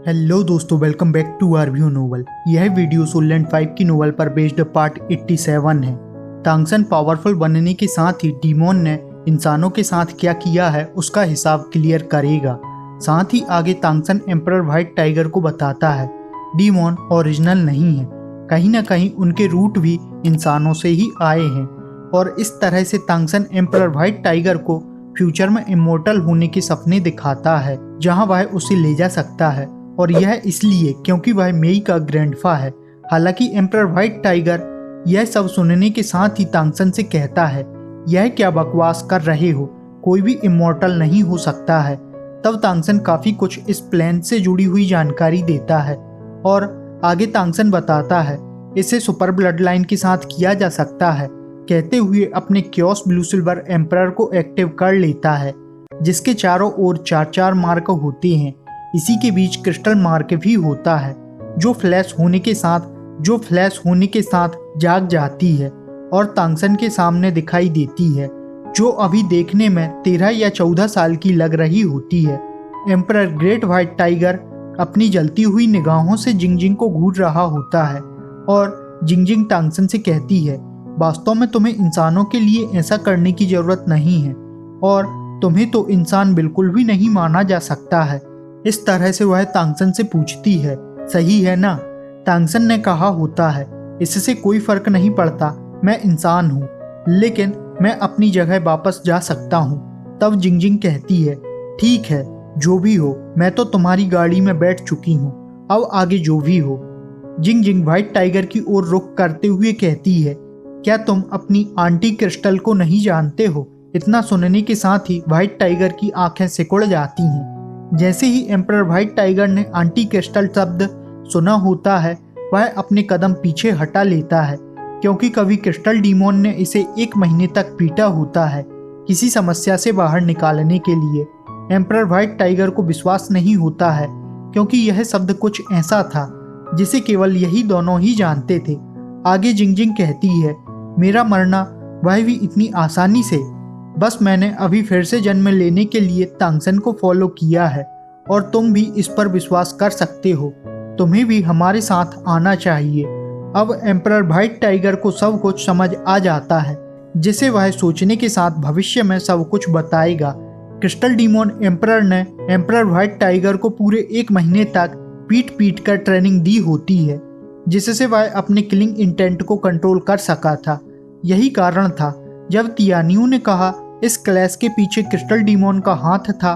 Hello दोस्तों, welcome back to our view novel. यह video सोलैंड 5 की नोवेल पर बेस्ड पार्ट 87 है। तांगसन पावरफुल बनने के साथ ही डीमोन ने इंसानों के साथ क्या किया है उसका हिसाब क्लियर करेगा। साथ ही आगे तांगसन एम्परर व्हाइट टाइगर को बताता है डीमोन ओरिजिनल नहीं है, कहीं ना कहीं उनके रूट भी इंसानों से ही आए हैं। और इस तरह से तांगसन एम्परर व्हाइट टाइगर को फ्यूचर में इमोर्टल होने के सपने दिखाता है, जहां वह उसे ले जा सकता है। और यह इसलिए क्योंकि वह मेई का ग्रैंडफा है। हालांकि एम्परर व्हाइट टाइगर यह सब सुनने के साथ ही तांगसन से कहता है, यह क्या बकवास कर रहे हो, कोई भी इमोर्टल नहीं हो सकता है। तब तांगसन काफी कुछ इस प्लान से जुड़ी हुई जानकारी देता है और आगे तांगसन बताता है इसे सुपर ब्लड लाइन के साथ किया जा सकता है। कहते हुए अपने क्योस ब्लू सिल्वर एम्परर को एक्टिव कर लेता है, जिसके चारों ओर 4-4 मार्क होते हैं। इसी के बीच क्रिस्टल मार्क भी होता है जो फ्लैश होने के साथ जाग जाती है और तांगसन के सामने दिखाई देती है, जो अभी देखने में 13 या 14 साल की लग रही होती है। एम्परर ग्रेट व्हाइट टाइगर अपनी जलती हुई निगाहों से जिंगजिंग को घूर रहा होता है और जिंगजिंग तांगसन से कहती है, वास्तव में तुम्हें इंसानों के लिए ऐसा करने की जरूरत नहीं है और तुम्हें तो इंसान बिल्कुल भी नहीं माना जा सकता है। इस तरह से वह तांगसन से पूछती है, सही है ना? तांगसन ने कहा होता है, इससे कोई फर्क नहीं पड़ता, मैं इंसान हूँ, लेकिन मैं अपनी जगह वापस जा सकता हूँ। तब जिंगजिंग कहती है, ठीक है, जो भी हो, मैं तो तुम्हारी गाड़ी में बैठ चुकी हूँ, अब आगे जो भी हो। जिंगजिंग व्हाइट टाइगर की ओर रुख करते हुए कहती है, क्या तुम अपनी आंटी क्रिस्टल को नहीं जानते हो? इतना सुनने के साथ ही व्हाइट टाइगर की आंखें सिकुड़ जाती हैं। जैसे ही एम्परर व्हाइट टाइगर ने आंटी क्रिस्टल शब्द सुना होता है, वह अपने कदम पीछे हटा लेता है, क्योंकि कभी क्रिस्टल डीमोन ने इसे 1 महीने तक पीटा होता है किसी समस्या से बाहर निकालने के लिए। एम्परर व्हाइट टाइगर को विश्वास नहीं होता है, क्योंकि यह शब्द कुछ ऐसा था जिसे केवल यही दोनों ही जानते थे। आगे जिंगजिंग कहती है, मेरा मरना वह भी इतनी आसानी से, बस मैंने अभी फिर से जन्म लेने के लिए तांगसन को फॉलो किया है और तुम भी इस पर विश्वास कर सकते हो, तुम्हें भी हमारे साथ आना चाहिए। अब एम्परर व्हाइट टाइगर को सब कुछ समझ आ जाता है, जिसे वह सोचने के साथ भविष्य में सब कुछ बताएगा। क्रिस्टल डीमोन एम्परर ने एम्परर व्हाइट टाइगर को पूरे 1 महीने तक पीट कर ट्रेनिंग दी होती है, जिससे वह अपने किलिंग इंटेंट को कंट्रोल कर सका था। यही कारण था जब तियानियों ने कहा इस क्लैश के पीछे क्रिस्टल डीमोन का हाथ था,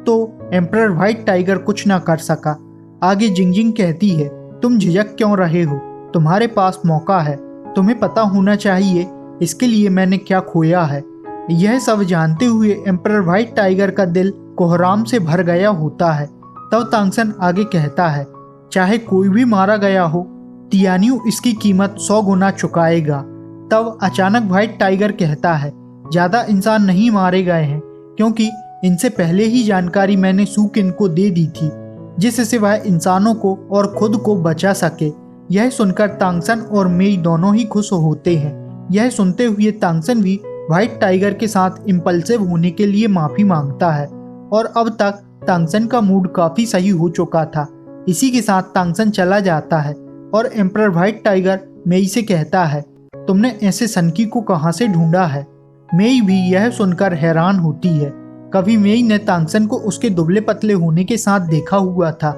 तो एम्परर व्हाइट टाइगर कुछ ना कर सका। आगे जिंगजिंग कहती है, तुम झिझक क्यों रहे हो, तुम्हारे पास मौका है, तुम्हें पता होना चाहिए इसके लिए मैंने क्या खोया है। यह सब जानते हुए एम्परर व्हाइट टाइगर का दिल कोहराम से भर गया होता है। तब तांगसन आगे कहता है, चाहे कोई भी मारा गया हो, तियानियों इसकी कीमत 100 गुना चुकाएगा। तब अचानक व्हाइट टाइगर कहता है, ज्यादा इंसान नहीं मारे गए हैं, क्योंकि इनसे पहले ही जानकारी मैंने सुकिन को दे दी थी, जिससे वह इंसानों को और खुद को बचा सके। यह सुनकर तांगसन और मेई दोनों ही खुश होते हैं। यह सुनते हुए तांगसन भी व्हाइट टाइगर के साथ इम्पल्सिव होने के लिए माफी मांगता है और अब तक तांगसन का मूड काफी सही हो चुका था। इसी के साथ तांगसन चला जाता है और एम्परर व्हाइट टाइगर मेई से कहता है, तुमने ऐसे सनकी को कहां से ढूंढा है? मेई भी यह सुनकर हैरान होती है। कभी मेई ने तांगसन को उसके दुबले पतले होने के साथ देखा हुआ था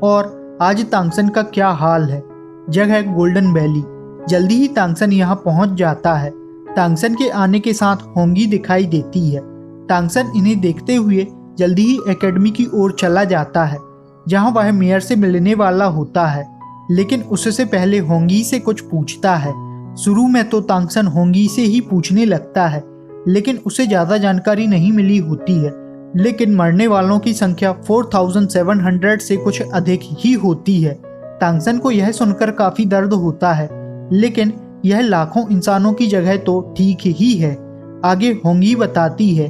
और आज तांगसन का क्या हाल है। जगह गोल्डन वैली। जल्दी ही तांगसन यहाँ पहुंच जाता है। तांगसन के आने के साथ होंगी दिखाई देती है। तांगसन इन्हें देखते हुए जल्दी ही एकेडमी की ओर चला जाता है, जहाँ वह मेयर से मिलने वाला होता है, लेकिन उससे पहले होंगी से कुछ पूछता है। शुरू में तो तांगसन होंगी से ही पूछने लगता है, लेकिन उसे ज्यादा जानकारी नहीं मिली होती है। लेकिन मरने वालों की संख्या 4700 से कुछ अधिक ही होती है। तांगसन को यह सुनकर काफी दर्द होता है, लेकिन यह लाखों इंसानों की जगह तो ठीक ही है। आगे होंगी बताती है,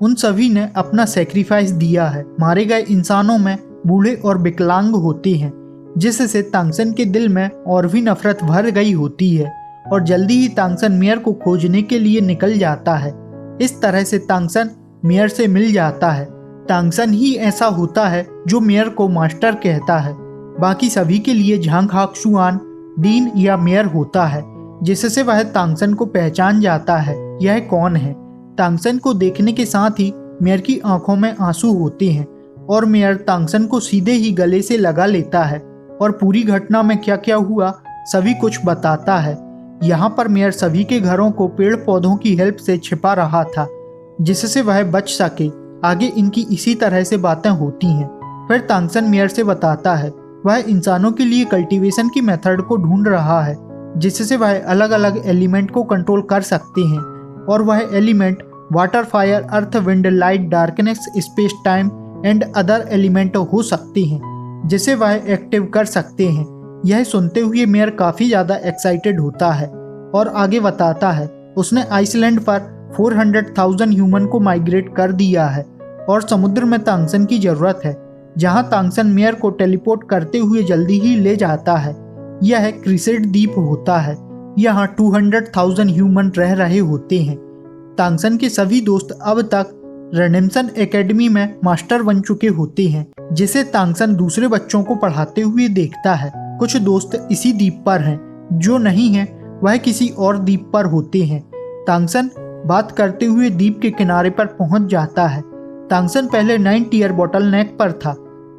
उन सभी ने अपना सेक्रीफाइस दिया है। मारे गए इंसानों में बूढ़े और विकलांग होते हैं, जिससे तांगसन के दिल में और भी नफरत भर गई होती है और जल्दी ही तांगसन मेयर को खोजने के लिए निकल जाता है। इस तरह से तांगसन मेयर से मिल जाता है। तांगसन ही ऐसा होता है जो मेयर को मास्टर कहता है। बाकी सभी के लिए झांग हाक्सुआन डीन या मेयर होता है, जिससे वह तांगसन को पहचान जाता है यह कौन है। तांगसन को देखने के साथ ही मेयर की आंखों में आंसू होते हैं और मेयर तांगसन को सीधे ही गले से लगा लेता है और पूरी घटना में क्या क्या हुआ सभी कुछ बताता है। यहाँ पर मेयर सभी के घरों को पेड़ पौधों की हेल्प से छिपा रहा था, जिससे वह बच सके। आगे इनकी इसी तरह से बातें होती हैं। फिर तांगसन मेयर से बताता है वह इंसानों के लिए कल्टीवेशन की मेथड को ढूंढ रहा है, जिससे वह अलग अलग एलिमेंट को कंट्रोल कर सकते हैं और वह element water, fire, earth, wind, light, darkness, space, time and other element हो सकते हैं जिसे वह एक्टिव कर सकते हैं। यह सुनते हुए मेयर काफ़ी ज़्यादा एक्साइटेड होता है और आगे बताता है उसने आइसलैंड पर 400,000 ह्यूमन को माइग्रेट कर दिया है और समुद्र में तांगसन की ज़रूरत है, जहां तांगसन मेयर को टेलीपोर्ट करते हुए जल्दी ही ले जाता है। यह क्रिसेड द्वीप होता है। यहाँ 200,000 ह्यूमन रह रहे होते हैं। तांगसन के सभी दोस्त अब तक रेडेम्पशन एकेडमी में मास्टर बन चुके होते हैं, जिसे तांगसन दूसरे बच्चों को पढ़ाते हुए देखता है। कुछ दोस्त इसी द्वीप पर हैं, जो नहीं हैं वह किसी और द्वीप पर होते हैं। तांगसन बात करते हुए द्वीप के किनारे पर पहुंच जाता है। तांगसन पहले 9 टियर बॉटलनेक पर था,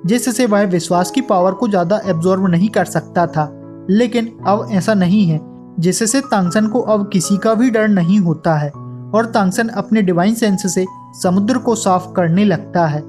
जिससे वह विश्वास की पावर को ज़्यादा एब्जॉर्ब नहीं कर सकता था, लेकिन अब ऐसा नहीं है, जिससे तांगसन को अब किसी का भी डर नहीं होता है और तांगसन अपने डिवाइन सेंस से समुद्र को साफ करने लगता है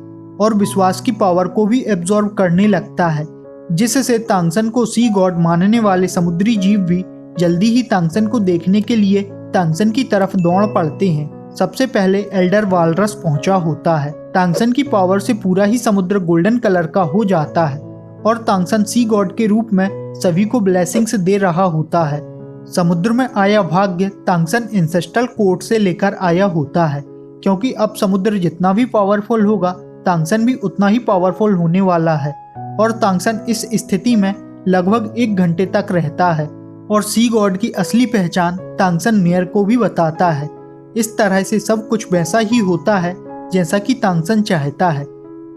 और विश्वास की पावर को भी एब्जॉर्ब करने लगता है, जिससे तांगसन को सी गॉड मानने वाले समुद्री जीव भी जल्दी ही तांगसन को देखने के लिए तांगसन की तरफ दौड़ पड़ते हैं। सबसे पहले एल्डर वालरस पहुंचा होता है। तांगसन की पावर से पूरा ही समुद्र गोल्डन कलर का हो जाता है और तांगसन सी गॉड के रूप में सभी को ब्लेसिंग्स दे रहा होता है। समुद्र में आया भाग्य तांगसन इंसेस्ट्रल कोर्ट से लेकर आया होता है, क्योंकि अब समुद्र जितना भी पावरफुल होगा तांगसन भी उतना ही पावरफुल होने वाला है और तांगसन इस स्थिति में लगभग 1 घंटे तक रहता है और सी गॉड की असली पहचान तांगसन मेयर को भी बताता है। इस तरह से सब कुछ वैसा ही होता है जैसा कि तांगसन चाहता है।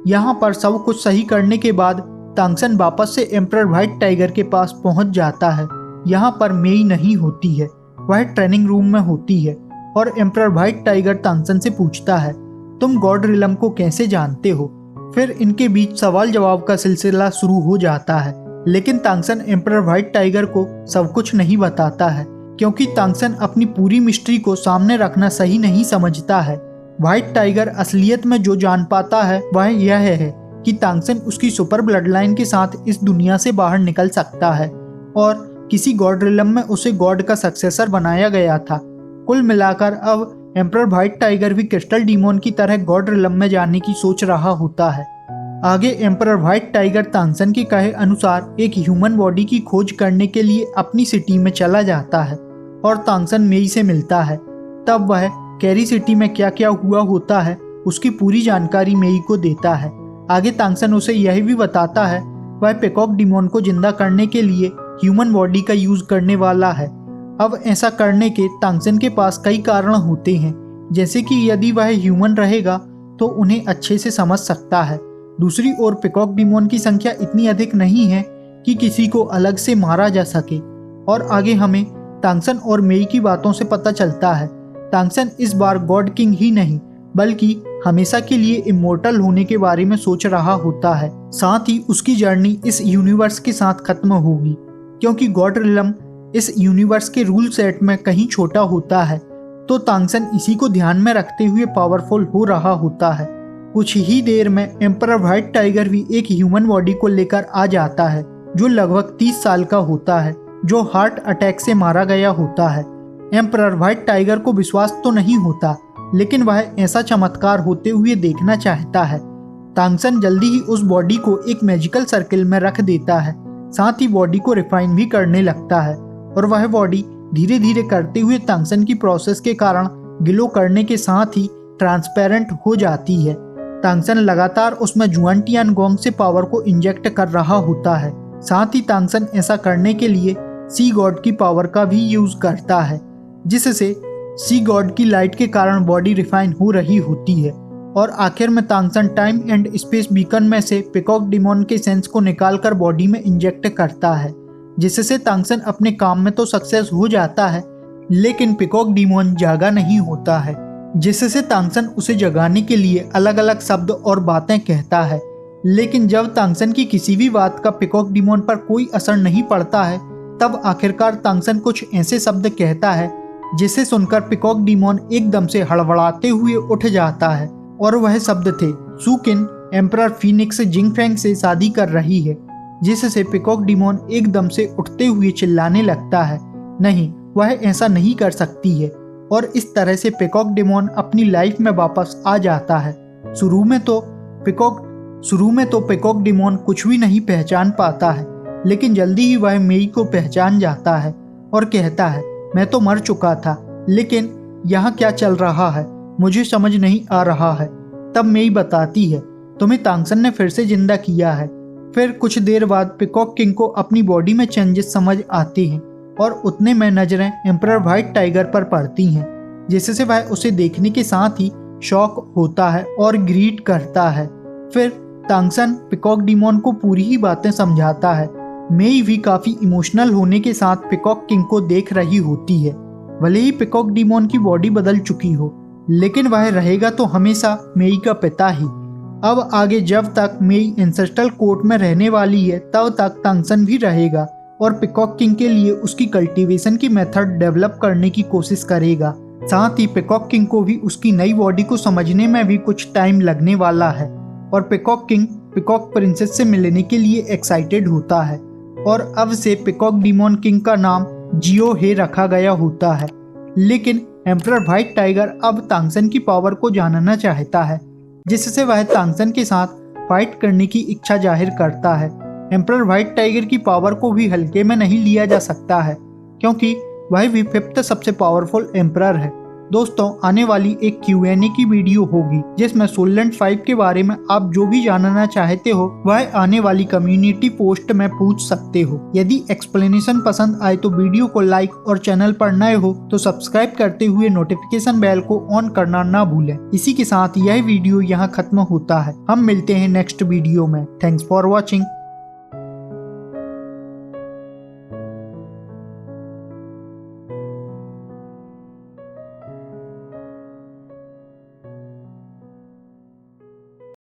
यहाँ पर सब कुछ सही करने के बाद तांगसन वापस से एम्परर व्हाइट टाइगर के पास पहुँच जाता है। यहाँ पर मेई नहीं होती है, वह ट्रेनिंग रूम में होती है और एम्परर व्हाइट टाइगर तांगसन से पूछता है तुम गॉड रिलम को कैसे जानते हो। फिर इनके बीच सवाल जवाब का सिलसिला शुरू हो जाता है, लेकिन तांगसन एम्परर व्हाइट टाइगर को सब कुछ नहीं बताता है, क्योंकि तांगसन अपनी पूरी मिस्ट्री को सामने रखना सही नहीं समझता है। व्हाइट टाइगर असलियत में जो जान पाता है वह यह है कि तांगसन उसकी सुपर ब्लड लाइन के साथ इस दुनिया से बाहर निकल सकता है और किसी गॉड रिलम में उसे गॉड का सक्सेसर बनाया गया था। कुल मिलाकर अब एम्परर व्हाइट टाइगर भी क्रिस्टल डीमोन की तरह गॉड रिलम में जाने की सोच रहा होता है। आगे एम्परर व्हाइट टाइगर तांगसन के कहे अनुसार एक ह्यूमन बॉडी की खोज करने के लिए अपनी सिटी में चला जाता है और तांगसन मेई से मिलता है। तब वह कैरी सिटी में क्या क्या हुआ होता है उसकी पूरी जानकारी मेई को देता है। आगे तांगसन उसे यह भी बताता है वह पिकॉक डीमोन को जिंदा करने के लिए ह्यूमन बॉडी का यूज करने वाला है। अब ऐसा करने के तांगसन के पास कई कारण होते हैं, जैसे कि यदि वह ह्यूमन रहेगा तो उन्हें अच्छे से समझ सकता है। दूसरी ओर पिकॉक डीमोन की संख्या इतनी अधिक नहीं है कि किसी को अलग से मारा जा सके। और आगे हमें तांगसन और मेई की बातों से पता चलता है तांगसन इस बार गॉड किंग ही नहीं बल्कि हमेशा के लिए इमोर्टल होने के बारे में सोच रहा होता है। साथ ही उसकी जर्नी इस यूनिवर्स के साथ खत्म होगी, क्योंकि गॉड रिलम इस यूनिवर्स के रूल सेट में कहीं छोटा होता है। तो तांगसन इसी को ध्यान में रखते हुए पावरफुल हो रहा होता है। कुछ ही देर में एम्परर व्हाइट टाइगर भी एक ह्यूमन बॉडी को लेकर आ जाता है, जो लगभग 30 साल का होता है, जो हार्ट अटैक से मारा गया होता है। एम्परर व्हाइट टाइगर को विश्वास तो नहीं होता, लेकिन वह ऐसा चमत्कार होते हुए देखना चाहता है। तांगसन जल्दी ही उस बॉडी को एक मैजिकल सर्किल में रख देता है, साथ ही बॉडी को रिफाइन भी करने लगता है और वह बॉडी धीरे धीरे करते हुए तांगसन की प्रोसेस के कारण ग्लो करने के साथ ही ट्रांसपेरेंट हो जाती है। तांगसन लगातार उसमें जुआन टियानगोंग से पावर को इंजेक्ट कर रहा होता है। साथ ही तांगसन ऐसा करने के लिए सी गॉड की पावर का भी यूज करता है, जिससे सी गॉड की लाइट के कारण बॉडी रिफाइन हो रही होती है और आखिर में तांगसन टाइम एंड स्पेस बीकन में से पीकॉक डिमोन के सेंस को निकालकर बॉडी में इंजेक्ट करता है, जिससे तांगसन अपने काम में तो सक्सेस हो जाता है, लेकिन पीकॉक डिमोन जागा नहीं होता है, जिससे तांगसन उसे जगाने के लिए अलग अलग शब्द और बातें कहता है। लेकिन जब तांगसन की किसी भी बात का पीकॉक डिमोन पर कोई असर नहीं पड़ता है, तब आखिरकार तांगसन कुछ ऐसे शब्द कहता है जिसे सुनकर पीकॉक डिमोन एकदम से हड़बड़ाते हुए उठ जाता है, और वह शब्द थे सुकिन एम्परर फीनिक्स जिंगफेंग से शादी कर रही है, जिससे पीकॉक डिमोन एकदम से उठते हुए चिल्लाने लगता है, नहीं वह ऐसा नहीं कर सकती है। और इस तरह से पीकॉक डिमोन अपनी लाइफ में वापस आ जाता है। शुरू में तो पीकॉक डिमोन कुछ भी नहीं पहचान पाता है, लेकिन जल्दी ही वह मेई को पहचान जाता है और कहता है, मैं तो मर चुका था, लेकिन यहाँ क्या चल रहा है मुझे समझ नहीं आ रहा है। तब मेई बताती है, तुम्हें तांगसन ने फिर से जिंदा किया है। फिर कुछ देर बाद पीकॉक किंग को अपनी बॉडी में चेंजेस समझ आते हैं और उतने में नजरें एम्परर व्हाइट टाइगर पर पड़ती हैं, जिससे वह उसे देखने के साथ ही शॉक होता है और ग्रीट करता है। फिर तांगसन पीकॉक डिमोन को पूरी ही बातें समझाता है। मेई भी काफी इमोशनल होने के साथ पीकॉक किंग को देख रही होती है। भले ही पीकॉक डिमोन की बॉडी बदल चुकी हो, लेकिन वह रहेगा तो हमेशा मेई का पिता ही। अब आगे जब तक मेई एंसेस्ट्रल कोर्ट में रहने वाली है, तब तक तांगसन भी रहेगा और पीकॉक किंग के लिए उसकी कल्टीवेशन की मेथड डेवलप करने की कोशिश करेगा। साथ ही पीकॉक किंग को भी उसकी नई बॉडी को समझने में भी कुछ टाइम लगने वाला है, और पीकॉक किंग पीकॉक प्रिंसेस से मिलने के लिए एक्साइटेड होता है। और अब से पीकॉक डिमोन किंग का नाम जियो हे रखा गया होता है। लेकिन एम्परर व्हाइट टाइगर अब तांगसन की पावर को जानना चाहता है, जिससे वह तांगसन के साथ फाइट करने की इच्छा जाहिर करता है। एम्परर व्हाइट टाइगर की पावर को भी हल्के में नहीं लिया जा सकता है, क्योंकि वह भी 5th सबसे पावरफुल एम्परर है। दोस्तों, आने वाली एक Q&A की वीडियो होगी, जिसमें सोलैंड 5 के बारे में आप जो भी जानना चाहते हो वह आने वाली कम्युनिटी पोस्ट में पूछ सकते हो। यदि एक्सप्लेनेशन पसंद आए तो वीडियो को लाइक और चैनल पर नए हो तो सब्सक्राइब करते हुए नोटिफिकेशन बेल को ऑन करना ना भूलें। इसी के साथ यह वीडियो यहाँ खत्म होता है। हम मिलते हैं नेक्स्ट वीडियो में। Thanks for watching.